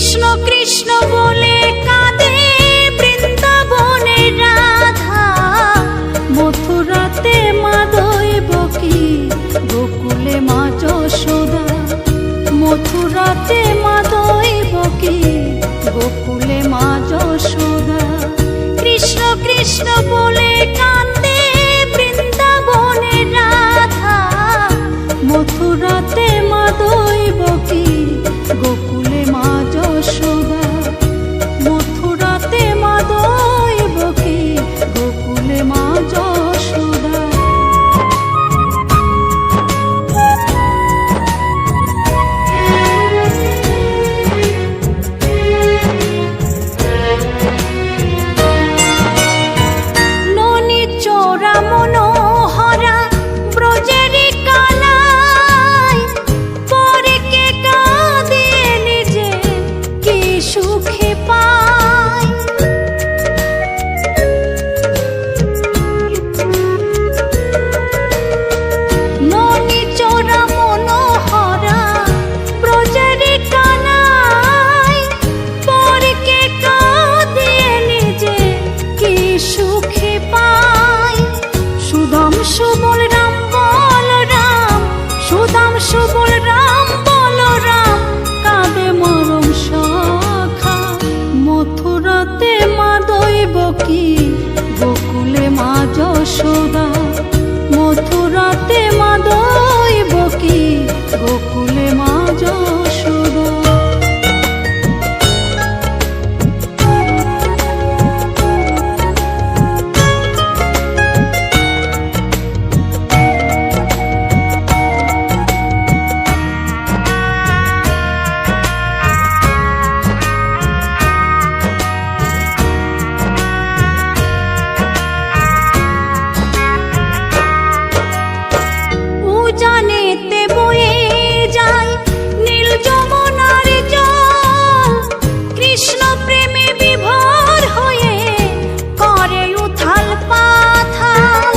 কৃষ্ণ কৃষ্ণ বলে কাঁদে বৃন্দাবনের রাধা, মথুরাতে মা দৈবকী, গোকুলে মা যশোদা। মথুরাতে মা দৈবকী, গোকুলে মা যশোদা। কৃষ্ণ কৃষ্ণ বলে কাঁদে বৃন্দাবনের রাধা, মথুরাতে মা দৈবকী, গোকুলে মা যশোদা। মথুরাতে মা দৈবকী, গোকুলে মা যশোদা। ননি চোরা মনোহরা ব্রজের কানাই, পরে কে কাঁদিয়ে নিজে কি সুখে পায়। ননি চোরা মনোহরা ব্রজের কানাই, পরে কে কাঁদিয়ে নিজে কি সুখে পায়। সুদাম সুবল রাম বল রাম, সুদাম সুবল রাম বল রাম, কাঁদে মরম সখা। মথুরাতে মা দৈবকী, গোকুলে মা যশোদা। মথুরাতে মা দৈবকী, গোকুলে মা যশোদা। উজানেতে বয়ে যায় নীল যমুনার জল, কৃষ্ণ প্রেমে বিভোর হয়ে করে উথাল পাথাল।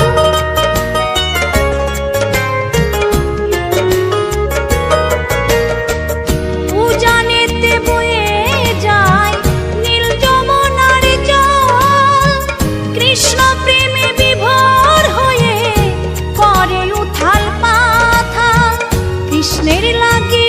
উজানেতে বয়ে যায় নীল যমুনার জল, কৃষ্ণ প্রেমে বিভোর হয়ে করে উথাল পাথাল। কৃষ্ণের লাগে